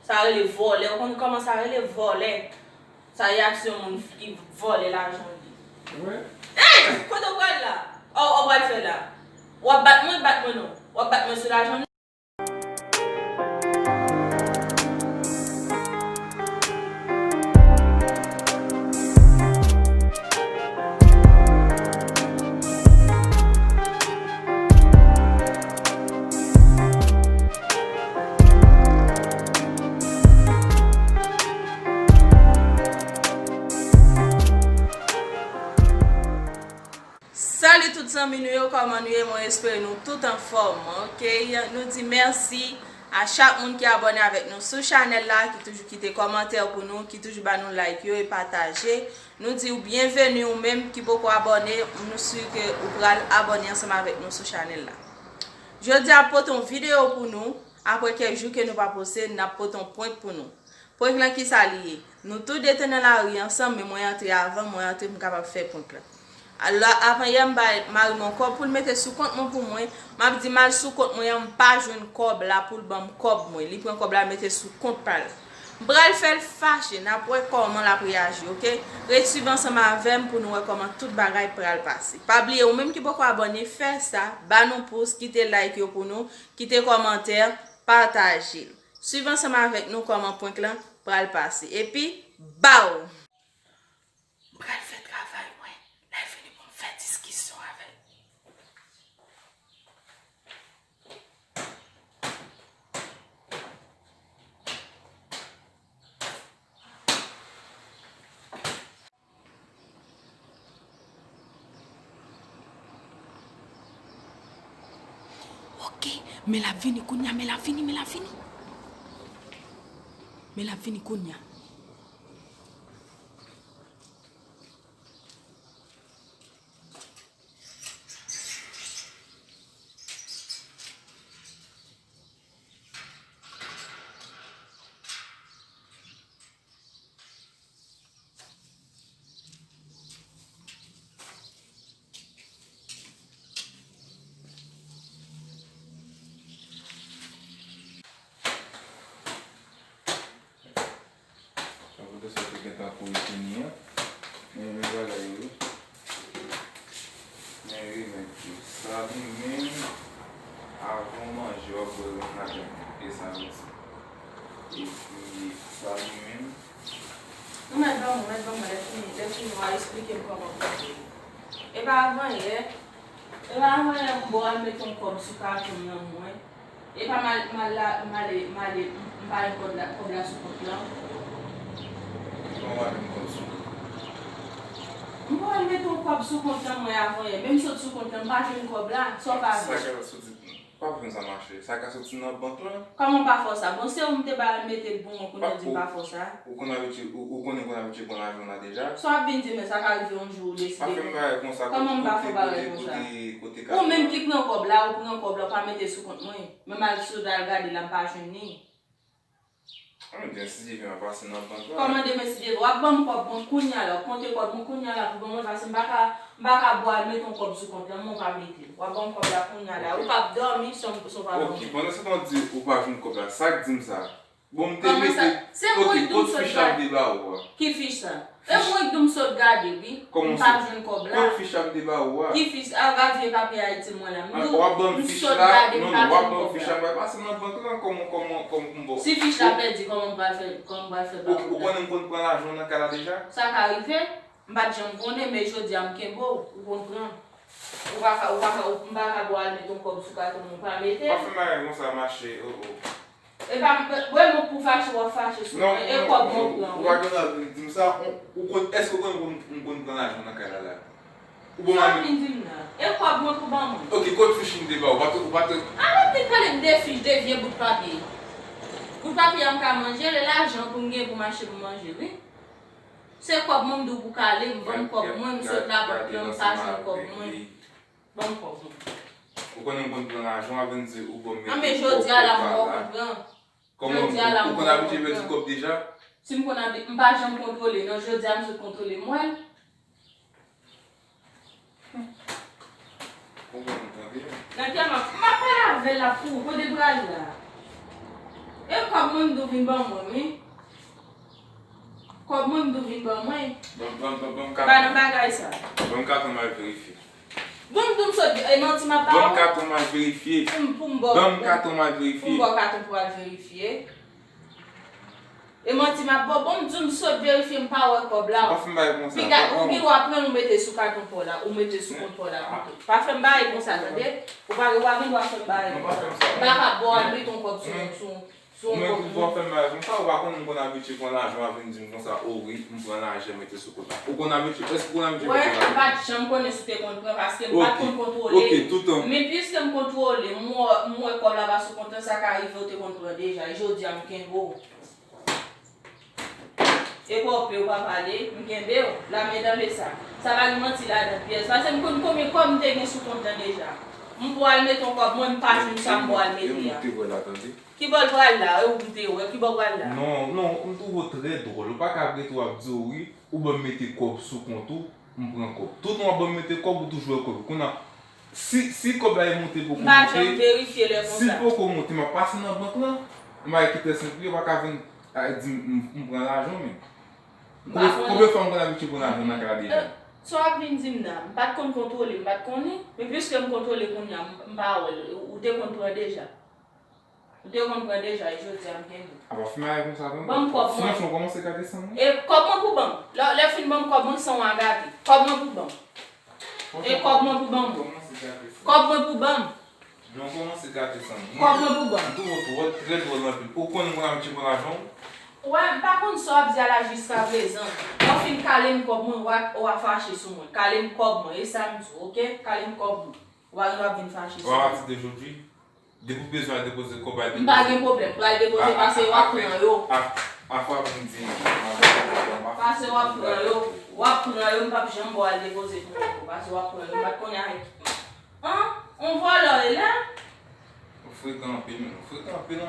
ça les voler, on commence à les voler. Ça y a action qui vole l'argent. Ouais. Hey, quoi de quoi là? Oh, on va le faire là. On va battre moi non. On va battre moi sur l'argent. Salut tout le monde, comment nous espérons nous tout en forme, ok? Nous disons merci à chaque monde qui est abonné avec nous sur la chaîne là, qui toujours quitte commentaire pour nous, qui toujours nous like et partager. Nous disons bienvenue ou même qui beaucoup abonné, nous sûr que vous pourrez abonner ensemble avec nous sur la chaîne là. Je dis à pote une vidéo pour nous, après quelques jours que nous pas poster, nous avons un point pour nous. Point là qui s'allie. Nous tous détenons la rue ensemble, mais moi entrer avant, moi entrer pour capable faire point là. Alors avant hier m'a mon corps pour le mettre sous compte pour moi m'a dit mal sous compte moi pas joindre cob là pour bam cob moi il prend cob là mettre sous compte par bral fait fâché n'a pas comment la réagir OK suivant ensemble avec pour nous comment toute bagaille pour le passer pas oublier ou même qui beaucoup abonné faire ça ba nous pouce quitter like pour nous quitter commentaire partager suivant ensemble avec nous comment point là pour le passer et puis bao bral fait travail moi là fini pour faire discussion avec OK mais la vini kounya mais la vini kounya avant manger au bout de la et ça et puis ça lui-même mais bon, laisse-moi expliquer comment faire. Et pas avant hier, on boit mettre ton corps sur carton moi. Et pas mal comme la soupe là. comment on comme ça Moi mettre ton corps sur compte moi avant hier, même si sur compte pas jouer corps là, soit pas. ça pas pour ça marcher ça casse tout dans banque là Comment pas faire ça? Bon c'est on te ba mettre bon on dit pas faire ça. ou qu'on habitué qu'on l'argent là déjà Soit bien dit mais ça arrive un jour décider. comme ça Comment pas faire bagarre comme ça? Ou même qui prend corps là ou prend corps là pas mettre sur compte moi. Même mal sur regarder là pas joindre. On décide de passer dans banque là Comment de décider wa bon corps bon kounya là, compter corps bon kounya là pour moi parce que m'pa boire mettre ton corps sur compte là mon pas mettre. Wa bon corps là kounya là ou pas dormir son pas bon. OK pendant ce temps dit ou pas joindre comme là ça dit ça bon me c'est moi qui dois fiche à débat ou qui fiche ça et moi qui dois me regarder oui pas jeune corps là fiche à débat ou qui fiche à vieux papier Haïti moi là ou bon fiche là non ou bon fiche à passer dans banque là comment si fiche là perdu comment on va faire ou on prend l'argent dans cas déjà ça arrive m'pas j'en connais mais je dis am kembo ou comprend ou pas boire mettre ton corps sur carton pas mettre pas faire mais ça marcher et pas ouais mon pour fâcher ou fâcher et quoi bon plan ou va dire ça est-ce que on prend l'argent dans cas là ou bon et quoi bon pour bon OK code fiche débat ou pas arrête de parler des fiches de vieux bout de papier bout de papier on peut manger l'argent pour gagner pour marcher pour manger oui c'est quoi bon de pour caler bon quoi moi me saute là pour plan ça je quoi moi bon quoi ou qu'on on prend l'argent avant de ou bon mais je dis à la mort comprend comment on a habitué mettre cop déjà si me connait pas jamais contrôler non je dis à me contrôler moi on va entendre là qui m'a pas avec la pour des bras là E kob moun do vin ban mwen mi? Kob moun do vin ban mwen? Ba nan bagay sa? Bon carton mal vérifié. Bon dou msot, menti ma pa? Bon carton mal vérifié. Bon carton mal vérifié. Pou mbo carton pou al vérifié. E menti ma pa, bon dou msot vérifié mpa wè kob la. Pas mba kon sa. Pi gat, ou bi wap men ou mette sou carton pou la, ou mette sou compte pou la. Pa fè mba e kon sa tade. Ou pa wap fè mba e. Ba ka bo al bi ton kob sou. Mwen pou vwa fè mba kon sa, ou bakon mwen kon abitye kon l'argent avèn di kon sa, ou oui, mwen pran l'argent mette sou compte la. Ou kon abitye, eske kon abitye mette l'argent? Pat chan konen sou te compte pran, paske mpa kon kontrole. Ok, tout an. Men piske m kontrole, mwen kob la ba sou compte sa ka arrive ou te kontrole deja. E jodi a mken bo. E ko pe ou pa pale, mken be ou, la men dan le sa. Sa va li manti la dan piyes. Pase m kon kome kob m te gen sou compte deja. M pou al met ton kob, mwen m pa joun sa m pou al met ya. Ki bol pral la, ou bute ou, ki bol pral la? Non, m touvo tre drôle. Ou pa kapre tou ap di ou, ou ba mette kob sou kontou, m pran kob. Tout nou ba mette kob ou toujwe kob. Kona, si kob la e monte pou Ba jen verifiye le kon sa. Si pou kon monte, ma pase nan bank lan, ma ekite simpli, ou pa ka ven di m pran l'argent men. Koube fè m kon abitye kon l'argent nan kala deja? So ap vin di m nan, m pat kon kontrole, m pat koni, men pwiske m kontrole kon ya, m pa ou te kontrole deja. Ou te kontrole deja, e jodi am gen do. A pa fime a kon sa don? Bon kob mwen. Sinon, koman se gade san mwen? E kob mwen pou ban. Le fin bon kob mwen san wangade. Kob mwen pou ban. E kob mwen pou ban mwen. Kob mwen pou ban. Non, koman se gade san mwen? Kob mwen pou ban. Tou wotou, tre drôle nan pi. Ou kon mwen amiti kon l'argent? Ouais, par contre, so ap di ala jiska prezant. Ou fin kalem kob mwen, ou a fache sou mwen. Kalem kob mwen, e sa mzou, ok? Kalem kob mwen. Ou a vin fache sou Ou a mwen. ati de jodi? Depou bezwa depose kob a depose? Mpa gen problem, pou al depose pase wap pran yo. A fwa vin di. Pase wap pran yo. Wap pran yo, mpa pi jambo al depose pou mwen. Pase wap pran yo, mpa kon ya ek. Hein? On voit là et là? Ou fwe kampi men. Ou fwe kampi nan.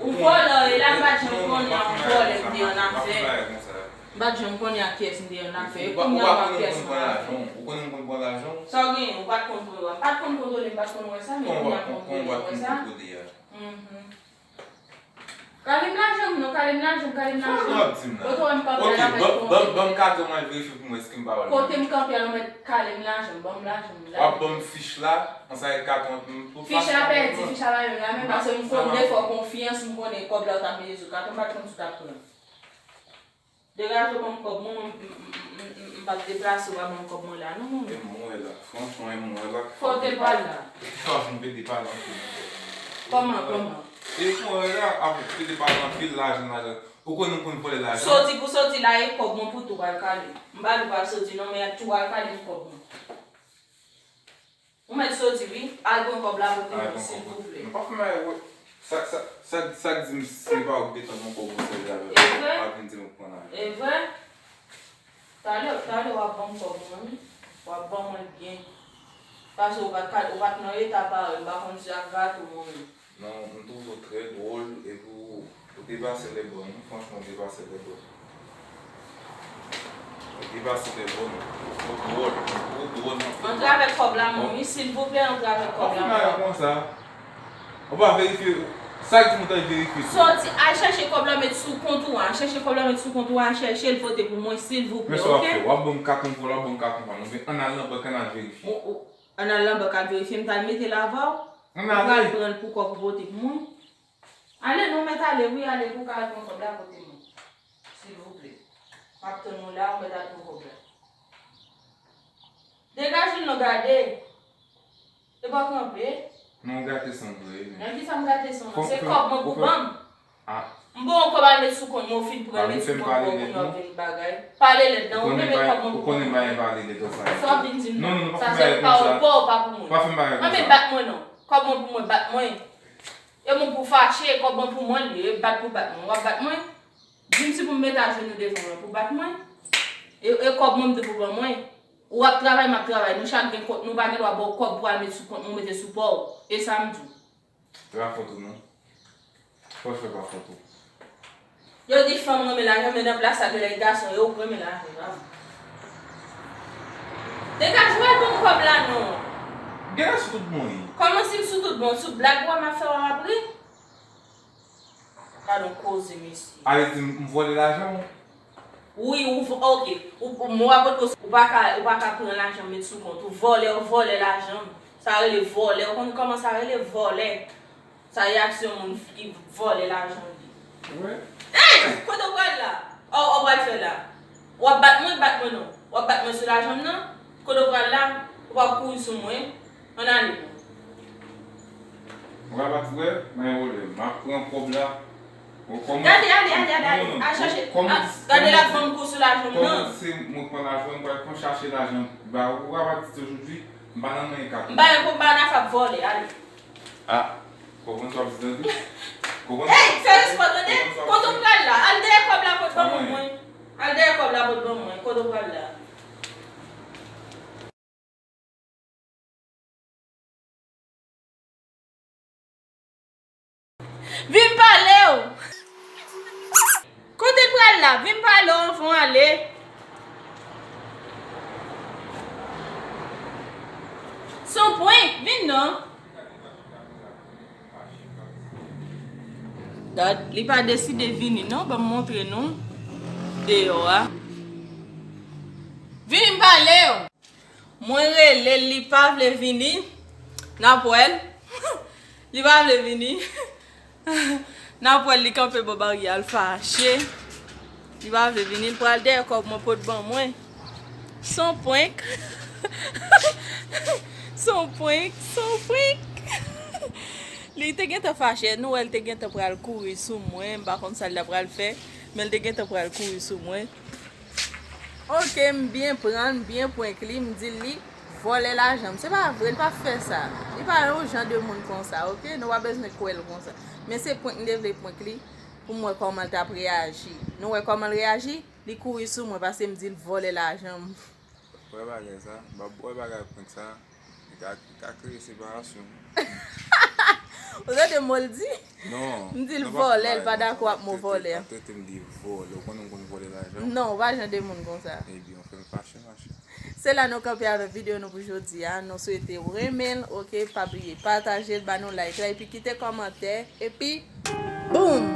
On voit là et là, mpa jen kon ya on voit mdi an A afè. fwa kon sa. Mpa jen kon ya kes mdi an afè. Ou Kon ya wap kes kon mdi an afè. Ou kon mwen kon l'argent? Sa gen, ou pat kontrole wè. Pat kontrole mpa kon wè sa, men kon ya Kon kontrole wap wè kon sa. kode ya. Kalem l'argent nou, kalem l'argent. Fwa wap di mna. Koto wè mpa Ok, pè la mè bam kato man verifi pou mwen eski mba wale. Kote mkampi an mè kalem l'argent, bom l'argent. Wap bam fiche la, an sa e kato mwen. Fiche la perdi, fiche la yon la men, parce mwen kon de fò konfians mwen konen kob la ou ta peye sou, katon pat kon sou ta pren. Degaj yo kon kob mwen, mpak deplase wè mwen kob mwen la, non? E mwen la, franchman e mwen la. Fote pal la. Franchman pe de pal an. Koman? E mwen la, apre pe de pal an, fil l'ajan l'ajan. Ou kon nou kon vole l'ajan? Soti pou soti la e kob mwen pou tou wal kale. Mba di wal soti, non men tou wal kale mwen kob mwen. Mwen soti vi, al kon kob la vote mwen s'il vous plaît. Mwen pa fime a wè. Sa di msi pa ou betan mwen kob mwen se jave. E vè? A vin di mwen kon a. E vè? Tale wap bon kob mwen, wap bon mwen bien. Pase ou bat nan eta pa, bakon si agat ou mwen. Non, mwen touvo tre drôle e pou debase le bon. Franchman, debase le bon. Debase le bon. Ou drôle. Entre avèk kob la mwen, s'il vous plaît, entre avèk kob la Fime a mwen. kon sa. On va verifiye. Sa ki mwen ta verifiye. Soti, a chèche kob la met sou kontou an, chèche kob la met sou kontou an, chèche l vote pou mwen, s'il vous plaît, Mwen so ok? apre, wap bon kakon pou, wap bon kakon pa. An alan bak an al verifiye. An alan bak al verifiye, mwen tal mette la vaw? An Mwen alan. al pren pou kob vote pou mwen? Ale, nou met ale, oui, ale pou kal kon kob la vote mwen. S'il vous plaît. Map ton nou la, ou met al kon kob la. Degaj li nou gade. E bak an pe? Non gate san vre. Nan ki sa m gate son? Se kob mwen pou bam? Ah. Mbon kob al met sou kon mwen fin pou al met sou kon mwen pou yon veni bagay. Pale let nan, ou ne met kob mwen Ou pou konen mwen. bayen bali de to sa. So bin di Non, mwen. non, Sa pa se fime pa bayen ou pa pou mwen. Pa fime bayen Nan men bat mwen non. Kob mwen pou mwen bat mwen. E mwen pou fache, kob mwen pou mwen li, bat pou bat mwen. Wap bat mwen. Dim si pou mwen met a jenou devon mwen pou bat mwen. E kob mwen de pou bat mwen. Ou wap travay map travay. Nou chan gen kote, nou bagen wap bo kob pou al met sou kont, mwen mette sou pou. E sa mdou. La foto non? Fwa fwe pa foto. Yo di fam mwen me la, yo men an plas ake le gason, yo kwen me la. Degaj wè bon kob la non. Gen a sou tout moun yi. Koman si m sou tout bon, sou blag wè ma fè wè apri? Pardon, cause, monsieur. Allez, me voler l'argent? Oui, ok. Moi, parce que ou pas prendre l'argent, mettre sous compte. Ou voler l'argent. Ça va les voler. On commence à les voler. Ça y a action qui vole l'argent. Ouais. Hey! Quand on va là? On va le faire là. On va battre moi non. On va battre moi sur l'argent non. Quand on va là, on va courir sur moi. On a allé. On va battre, ouais, mais on prend un problème là. Allez. À chercher. Regardez la femme court sur l'argent non. Comment c'est moi prendre l'argent, on va chercher l'argent. Bah, on va battre aujourd'hui, banane et carte. Bah, on va voler, allez. Ah, comment ça va se dire? Hey, sérieux, quand on va là, al derrière comme la porte bon moi. Al derrière comme la porte bon moi, quand on va là. Viens parler. Côté de là, viens parler, on va aller. Son point, viens non. Il n'a pas décidé de venir, non? Je vais montrer nous. Dehors. Viens parler. Moi, il n'a pas voulu venir. N'apoel. Il n'a pas voulu venir. N'apoel, il a campé pour barrière, il fâché. Il va venir pour aller derrière comme mon pote bon moi. Son point. Son point. Il te gen fâché, nous elle te gen pral courir sous moi, par contre ça l'a pral faire, mais elle te gen pral courir sous moi. OK, bien prendre, bien point clé, me dit lui voler l'argent. C'est pas vrai, il pas faire ça. Il pas aux gens de monde comme ça, OK? Nous pas besoin de quoi comme ça. Mais c'est point lever point clé pour moi comment t'a réagi. Nous comment réagir, il courir sous moi parce que me dit voler l'argent. Ouais bagay ça, ouais bagay comme ça. Il a créé séparation. Vous êtes de moldi? Non. Me dit voler, elle pas d'accord avec mon voler. Tu me dis voler, on voler l'argent. Non, pas gens de monde comme ça. Et bien on fait fâcher machin. C'est là nous camper avec vidéo nous pour aujourd'hui. Nous souhaitons remercier, OK, pas oublier partager, nous like et puis quitter commentaire et puis boum.